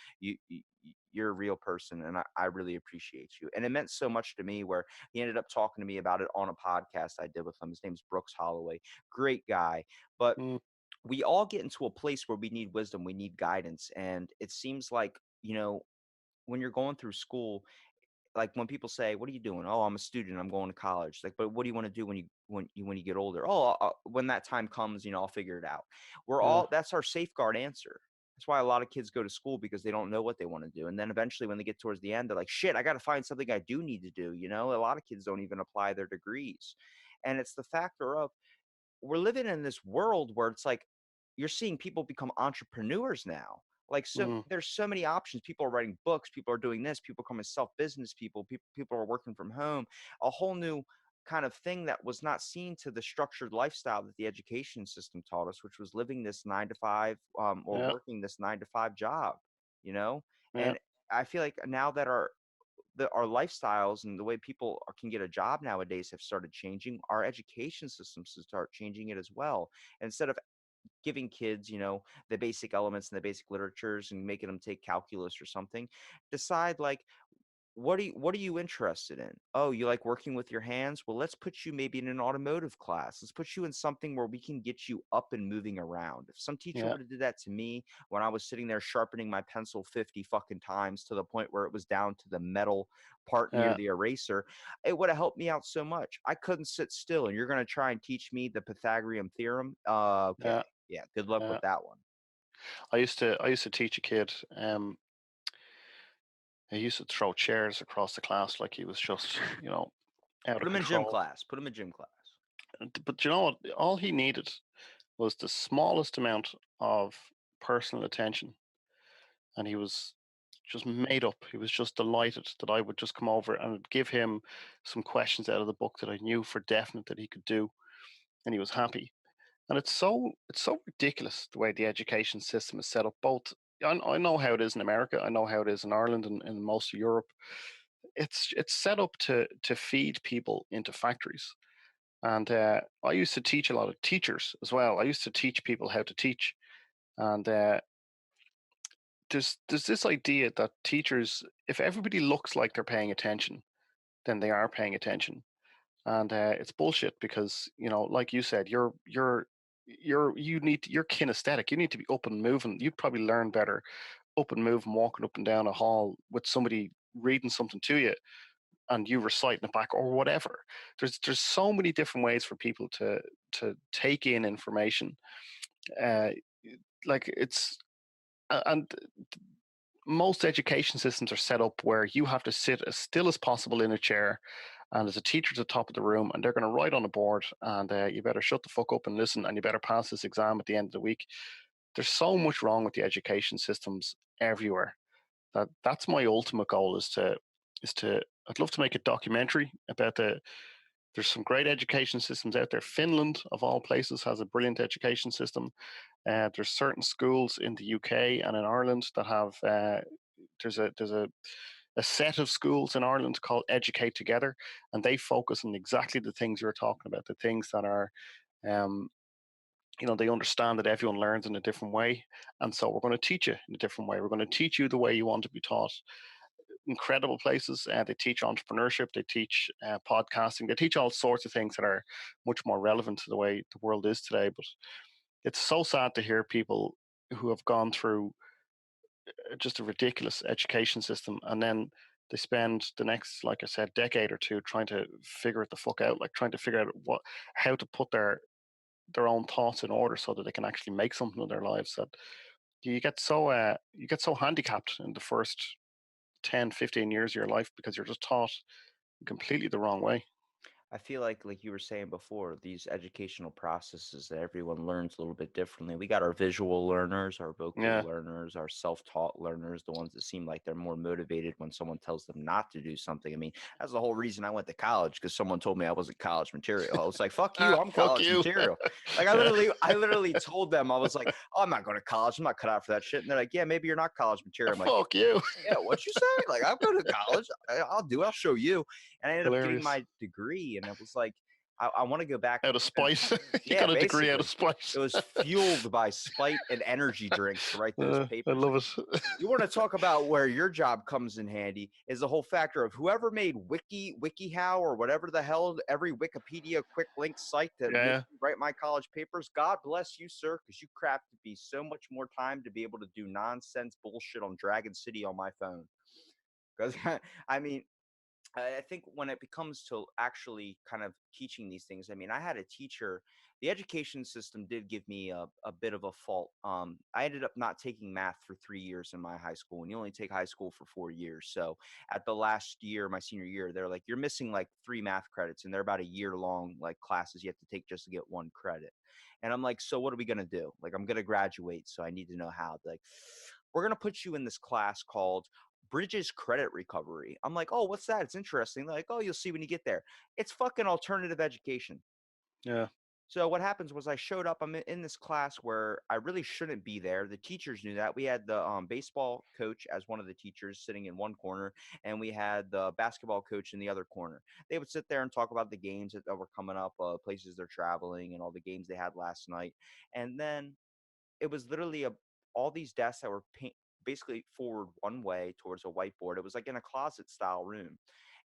You're a real person, and I really appreciate you." And it meant so much to me. Where he ended up talking to me about it on a podcast I did with him. His name's Brooks Holloway, great guy, but Mm, we all get into a place where we need wisdom, we need guidance, and it seems like when you're going through school, like when people say, "What are you doing?" "Oh, I'm a student. I'm going to college." Like, but what do you want to do when you get older? "Oh, when that time comes, I'll figure it out." yeah. That's our safeguard answer. That's why a lot of kids go to school, because they don't know what they want to do. And then eventually when they get towards the end, they're like, "Shit, I got to find something I do need to do." A lot of kids don't even apply their degrees. And it's the factor of, we're living in this world where it's like you're seeing people become entrepreneurs now. Like, so Mm, there's so many options. People are writing books, people are doing this, people becoming self-business people are working from home. A whole new kind of thing that was not seen to the structured lifestyle that the education system taught us, which was living this 9 to 5, or yeah. working this 9 to 5 job, you know? Yeah. And I feel like now that our lifestyles and the way people can get a job nowadays have started changing, our education systems to start changing it as well. Instead of giving kids, the basic elements and the basic literatures and making them take calculus or something, decide like, what are you interested in? Oh, you like working with your hands? Well, let's put you maybe in an automotive class. Let's put you in something where we can get you up and moving around. If some teacher Yeah. would have did that to me when I was sitting there sharpening my pencil 50 fucking times to the point where it was down to the metal part near Yeah. the eraser, it would have helped me out so much. I couldn't sit still, and you're going to try and teach me the Pythagorean theorem? Okay. Yeah. Yeah, good luck Yeah. with that one. I used to teach a kid. He used to throw chairs across the class like he was just, out Put of him in gym control. class. Put him in gym class. But you know what? All he needed was the smallest amount of personal attention, and he was just made up. He was just delighted that I would just come over and give him some questions out of the book that I knew for definite that he could do, and he was happy. And it's so ridiculous the way the education system is set up. Both I know how it is in America. I know how it is in Ireland and most of Europe. It's set up to feed people into factories. And I used to teach a lot of teachers as well. I used to teach people how to teach. And there's this idea that teachers, if everybody looks like they're paying attention, then they are paying attention. And it's bullshit because like you said, you're kinesthetic. You need to be up and moving. You'd probably learn better up and moving, walking up and down a hall with somebody reading something to you and you reciting it back or whatever. There's so many different ways for people to take in information. Uh, like it's and most education systems are set up where you have to sit as still as possible in a chair, and there's a teacher at the top of the room, and they're going to write on a board, and you better shut the fuck up and listen, and you better pass this exam at the end of the week. There's so much wrong with the education systems everywhere. That's my ultimate goal is to I'd love to make a documentary about there's some great education systems out there. Finland, of all places, has a brilliant education system. There's certain schools in the UK and in Ireland that have there's a set of schools in Ireland called Educate Together, and they focus on exactly the things you're talking about, the things that are um, they understand that everyone learns in a different way, and so we're going to teach you in a different way. We're going to teach you the way you want to be taught. Incredible places. They teach entrepreneurship, they teach podcasting, they teach all sorts of things that are much more relevant to the way the world is today. But it's so sad to hear people who have gone through just a ridiculous education system, and then they spend the next, like I said, decade or two trying to figure it the fuck out, like trying to figure out how to put their own thoughts in order so that they can actually make something of their lives. That you get so handicapped in the first 10, 15 years of your life because you're just taught completely the wrong way. I feel like you were saying before, these educational processes that everyone learns a little bit differently. We got our visual learners, our vocal Yeah. learners, our self-taught learners, the ones that seem like they're more motivated when someone tells them not to do something. I mean, that's the whole reason I went to college, because someone told me I wasn't college material. I was like, fuck you, I'm Fuck college you. material. Like Yeah. I literally told them, I was like, oh, I'm not going to college. I'm not cut out for that shit. And they're like, yeah, maybe you're not college material. I'm like, Fuck you. yeah, what you say? Like, I'll go to college. I'll show you. And I ended up getting Hilarious. my degree, and it was like, I want to go back. Out of spite. You Yeah, got a degree out of basically. spite. It was fueled by spite and energy drinks to write those I papers. love it. You want to talk about where your job comes in handy is the whole factor of whoever made WikiHow or whatever the hell, every Wikipedia quick link site that made Yeah. me write my college papers. God bless you, sir, because you crafted me so much more time to be able to do nonsense bullshit on Dragon City on my phone. Because I mean, I think when it becomes to actually kind of teaching these things, I mean, I had a teacher. The education system did give me a bit of a fault. I ended up not taking math for 3 years in my high school, and you only take high school for 4 years. So at the last year, my senior year, they're like, you're missing like 3 math credits, and they're about a year long, like classes you have to take just to get 1 credit. And I'm like, so what are we gonna do? Like, I'm gonna graduate, so I need to know how. Like, we're gonna put you in this class called Bridges Credit Recovery. I'm like, oh, what's that? It's interesting. They're like, oh, you'll see when you get there. It's fucking alternative education. Yeah. So what happens was I showed up. I'm in this class where I really shouldn't be there. The teachers knew that. We had the baseball coach as one of the teachers sitting in one corner, and we had the basketball coach in the other corner. They would sit there and talk about the games that were coming up, places they're traveling, and all the games they had last night. And then it was literally all these desks that were basically forward one way towards a whiteboard. It was like in a closet style room.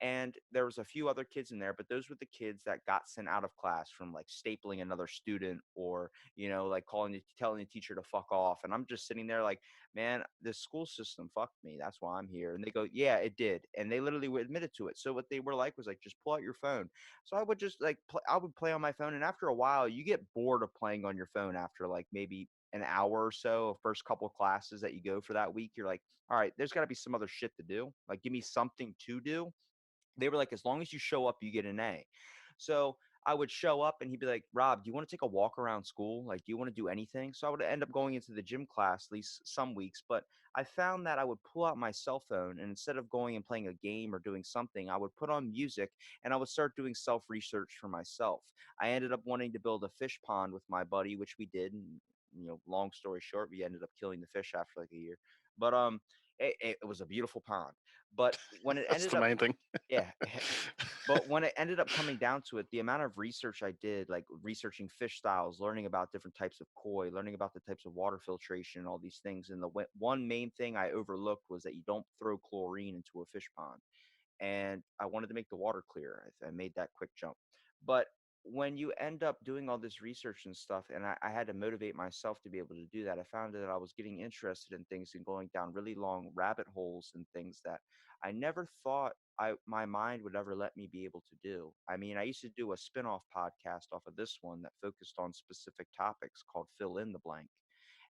And there was a few other kids in there, but those were the kids that got sent out of class from like stapling another student, or, like telling the teacher to fuck off. And I'm just sitting there like, man, the school system fucked me. That's why I'm here. And they go, yeah, it did. And they literally admitted to it. So what they were like was like, just pull out your phone. So I would just like, I would play on my phone. And after a while, you get bored of playing on your phone after like maybe an hour or so, first couple of classes that you go for that week. You're like, all right, there's got to be some other shit to do. Like, give me something to do. They were like, as long as you show up, you get an A. So I would show up and he'd be like, Rob, do you want to take a walk around school? Like, do you want to do anything? So I would end up going into the gym class at least some weeks. But I found that I would pull out my cell phone, and instead of going and playing a game or doing something, I would put on music and I would start doing self research for myself. I ended up wanting to build a fish pond with my buddy, which we did. And, long story short, we ended up killing the fish after like a year. But it was a beautiful pond. But when it That's ended the up, main thing. yeah. But when it ended up coming down to it, the amount of research I did, like researching fish styles, learning about different types of koi, learning about the types of water filtration, all these things. And the one main thing I overlooked was that you don't throw chlorine into a fish pond. And I wanted to make the water clear. I made that quick jump. But when you end up doing all this research and stuff, and I had to motivate myself to be able to do that, I found that I was getting interested in things and going down really long rabbit holes and things that I never thought my mind would ever let me be able to do. I mean, I used to do a spin-off podcast off of this one that focused on specific topics called Fill in the Blank.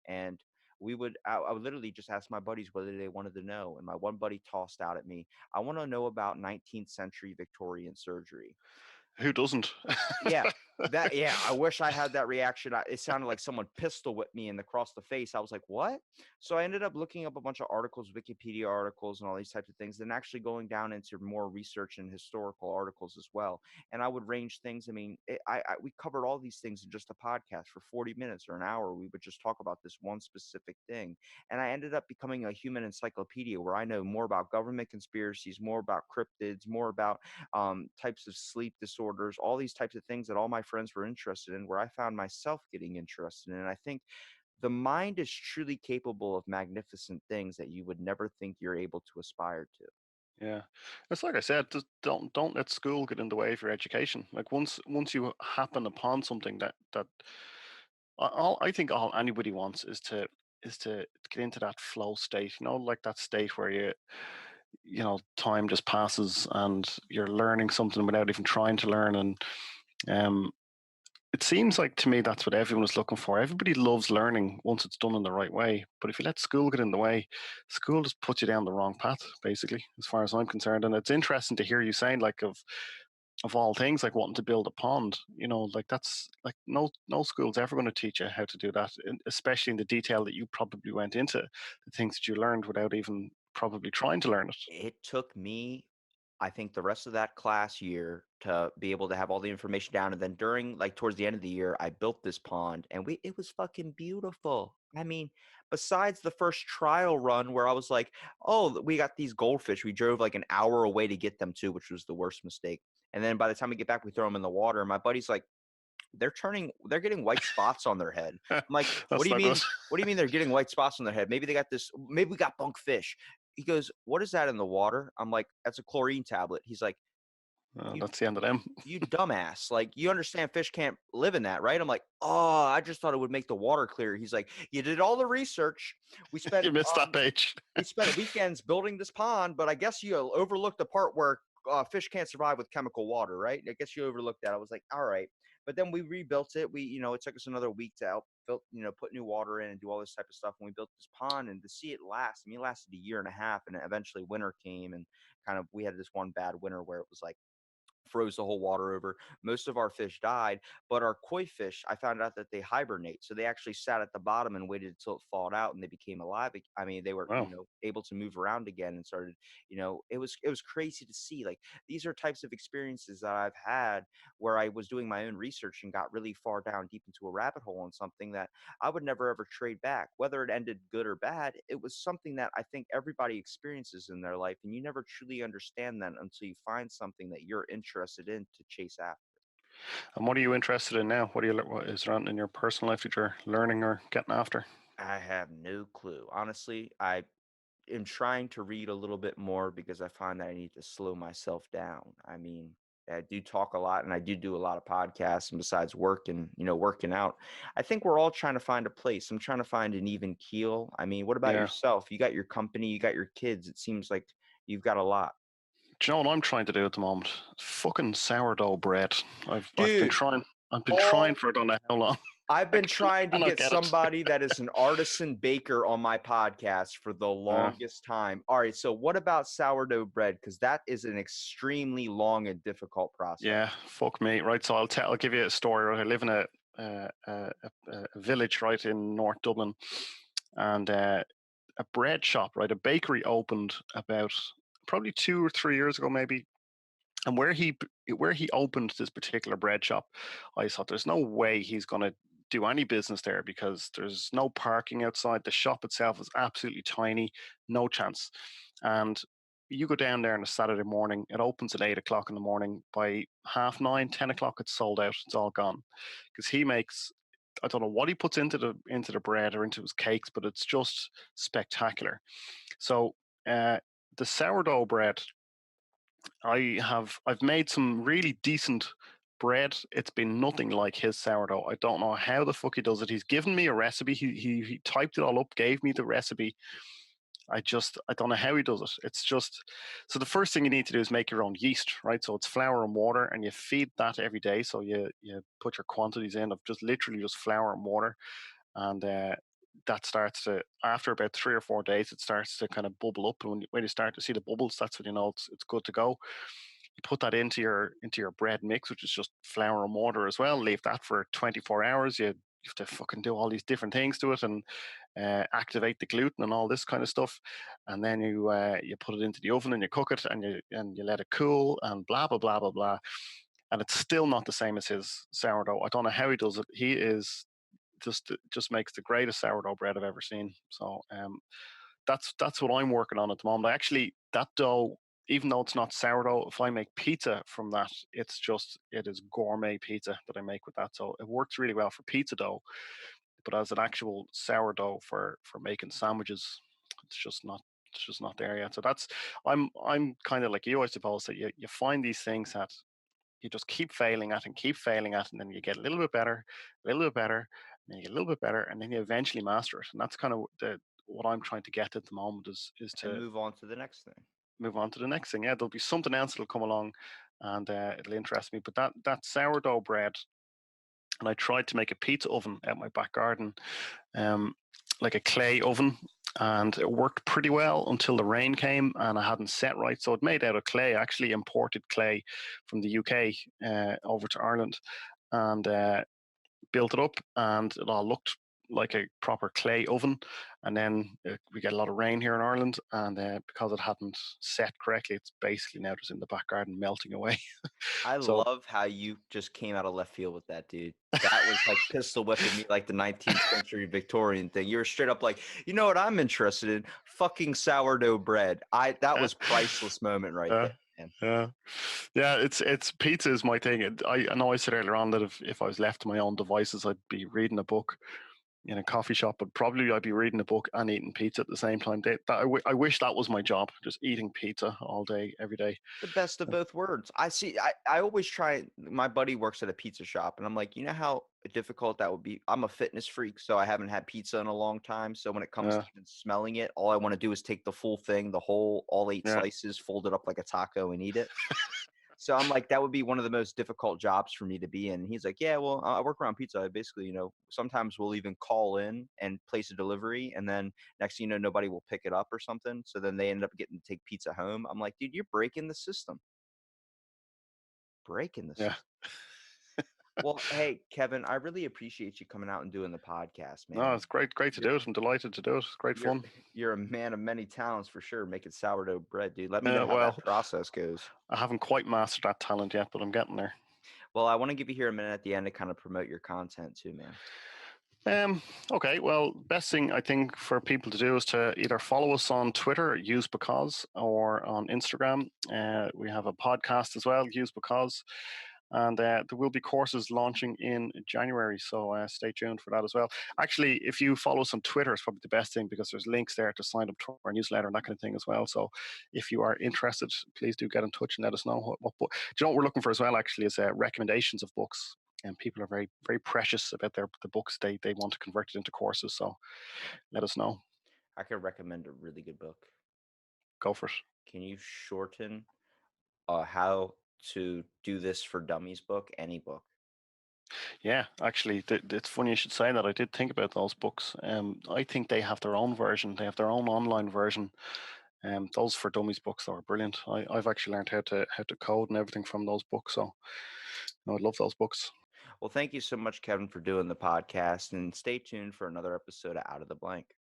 And I would literally just ask my buddies whether they wanted to know. And my one buddy tossed out at me, I want to know about 19th century Victorian surgery. Who doesn't? Yeah, I wish I had that reaction. It sounded like someone pistol whipped me across the face. I was like, what? So I ended up looking up a bunch of articles, Wikipedia articles, and all these types of things, and actually going down into more research and historical articles as well. And I would range things. I mean, we covered all these things in just a podcast for 40 minutes or an hour. We would just talk about this one specific thing. And I ended up becoming a human encyclopedia where I know more about government conspiracies, more about cryptids, more about types of sleep disorders, all these types of things that all my friends were interested in, where I found myself getting interested in. And I think the mind is truly capable of magnificent things that you would never think you're able to aspire to. Yeah, it's like I said, just don't let school get in the way of your education. Like once you happen upon something that I think all anybody wants is to get into that flow state. Like that state where time just passes and you're learning something without even trying to learn. And um, it seems like to me that's what everyone is looking for. Everybody loves learning once it's done in the right way. But if you let school get in the way, school just puts you down the wrong path, basically, as far as I'm concerned. And it's interesting to hear you saying, like, of all things, like wanting to build a pond. You know, like that's like no school's ever going to teach you how to do that, especially in the detail that you probably went into the things that you learned without even probably trying to learn it. It took me, I think, the rest of that class year to be able to have all the information down, and then during, like, towards the end of the year, I built this pond, and we it was fucking beautiful. I mean, besides the first trial run where I was like, "Oh, we got these goldfish." We drove, like, an hour away to get them too, which was the worst mistake, and then by the time we get back, we throw them in the water, and my buddy's like, they're getting white spots on their head. I'm like, "What do That's you not good. mean? What do you mean they're getting white spots on their head? Maybe we got bunk fish." He goes, "What is that in the water?" I'm like, "That's a chlorine tablet." He's like, "You That's the end of them. you dumbass. Like, you understand fish can't live in that, right?" I'm like, "Oh, I just thought it would make the water clearer." He's like, "You did all the research. We spent You missed that um page. we spent weekends building this pond, but I guess you overlooked the part where fish can't survive with chemical water, right? I guess you overlooked that." I was like, "All right." But then we rebuilt it. It took us another week to put new water in and do all this type of stuff. And we built this pond, and to see it last, I mean, it lasted a year and a half, and eventually winter came, and kind of we had this one bad winter where it was like froze the whole water over. Most of our fish died, but our koi fish, I found out that they hibernate. So they actually sat at the bottom and waited until it thawed out and they became alive. I mean, they were, Wow. able to move around again and started, it was crazy to see. Like, these are types of experiences that I've had where I was doing my own research and got really far down deep into a rabbit hole on something that I would never ever trade back. Whether it ended good or bad, it was something that I think everybody experiences in their life, and you never truly understand that until you find something that you're interested in to chase after. And what are you interested in now? What is there in your personal life that you're learning or getting after? I have no clue. Honestly, I am trying to read a little bit more because I find that I need to slow myself down. I mean, I do talk a lot and I do a lot of podcasts, and besides work and, working out, I think we're all trying to find a place. I'm trying to find an even keel. I mean, what about Yeah. yourself? You got your company, you got your kids. It seems like you've got a lot. Do you know what I'm trying to do at the moment? Fucking sourdough bread. I've been Dude, trying. I've been trying all for I don't know how long. I've I been trying to cannot get get it. somebody that is an artisan baker on my podcast for the Uh, longest time. All right, so what about sourdough bread? Because that is an extremely long and difficult process. yeah, fuck me. Right, so I'll give you a story. Right, I live in a village right in North Dublin, and a bread shop, right, a bakery opened about probably 2 or 3 years ago, maybe. And where he opened this particular bread shop, I thought there's no way he's going to do any business there because there's no parking outside. The shop itself is absolutely tiny, no chance. And you go down there on a Saturday morning, it opens at 8 o'clock in the morning. By half nine, 10 o'clock, it's sold out. It's all gone because he makes. I don't know what he puts into the bread or into his cakes, but it's just spectacular. So uh, the sourdough bread I've made some really decent bread. It's been nothing like his sourdough. I don't know how the fuck he does it. He's given me a recipe. He typed it all up, gave me the recipe. I don't know how he does it. It's just so the first thing you need to do is make your own yeast, right? So it's flour and water, and you feed that every day. So you put your quantities in of just literally just flour and water, and that starts to after about 3 or 4 days, it starts to kind of bubble up. And when you start to see the bubbles, that's when you know it's good to go. You put that into your bread mix, which is just flour and water as well. Leave that for 24 hours. You have to fucking do all these different things to it and activate the gluten and all this kind of stuff. And then you put it into the oven and you cook it and you let it cool and blah blah blah blah blah. And it's still not the same as his sourdough. I don't know how he does it. He is just makes the greatest sourdough bread I've ever seen. So that's what I'm working on at the moment. I actually that dough, even though it's not sourdough, if I make pizza from that, it is gourmet pizza that I make with that. So it works really well for pizza dough, but as an actual sourdough for making sandwiches, it's just not it's just not there yet. So I'm kind of like you, I suppose, that you find these things that you just keep failing at and keep failing at, and then you get a little bit better, a little bit better, and then you get a little bit better, and then you eventually master it. And that's kind of what I'm trying to get at the moment is And to move on to the next thing. move on to the next thing. Yeah, there'll be something else that'll come along, and it'll interest me. But that sourdough bread, and I tried to make a pizza oven out my back garden, um, like a clay oven, and it worked pretty well until the rain came and I hadn't set right. So it made out of clay. I actually imported clay from the UK over to Ireland, and built it up, and it all looked like a proper clay oven. And then we get a lot of rain here in Ireland, and because it hadn't set correctly, it's basically now just in the back garden melting away. I So love how you just came out of left field with that, dude. That was like pistol whipping me like the 19th century Victorian thing. You were straight up like, you know what I'm interested in? Fucking sourdough bread. That was priceless moment right uh, there, man. yeah, it's pizza is my thing. I know I said earlier on that if I was left to my own devices, I'd be reading a book in a coffee shop, but probably I'd be reading a book and eating pizza at the same time. I wish that was my job, just eating pizza all day, every day. The best of both worlds. I always try. My buddy works at a pizza shop, and I'm like, you know how difficult that would be? I'm a fitness freak, so I haven't had pizza in a long time. So when it comes Yeah, to even smelling it, all I want to do is take the full thing, all 8 yeah, slices, fold it up like a taco and eat it. So I'm like, that would be one of the most difficult jobs for me to be in. And he's like, yeah, well, I work around pizza. I basically, sometimes we'll even call in and place a delivery. And then next thing you know, nobody will pick it up or something. So then they end up getting to take pizza home. I'm like, dude, you're breaking the system. Breaking the yeah. system. Well, hey, Kevin, I really appreciate you coming out and doing the podcast, No, man. it's great to You're do it. I'm delighted to do it. It's great you're fun. you're a man of many talents for sure. Making sourdough bread, dude. Let me know how that Well, process goes. I haven't quite mastered that talent yet, but I'm getting there. Well, I want to give you here a minute at the end to kind of promote your content too, man. Okay, well, best thing I think for people to do is to either follow us on Twitter, Use Because, or on Instagram. We have a podcast as well, Use Because, and there will be courses launching in January, so stay tuned for that as well. Actually, if you follow us on Twitter, it's probably the best thing because there's links there to sign up to our newsletter and that kind of thing as well. So if you are interested, please do get in touch and let us know what book. Do you know what we're looking for as well? Actually, is recommendations of books. And people are very, very precious about the books they want to convert it into courses. So let us know. I could recommend a really good book. Go for it. Can you shorten how to do this for dummies book? Any book? Yeah, actually, it's funny you should say that. I did think about those books. I think they have their own version. They have their own online version. Those for dummies books are brilliant. I've actually learned how to code and everything from those books. So I love those books. Well, thank you so much, Kevin, for doing the podcast, and stay tuned for another episode of Out of the Blank.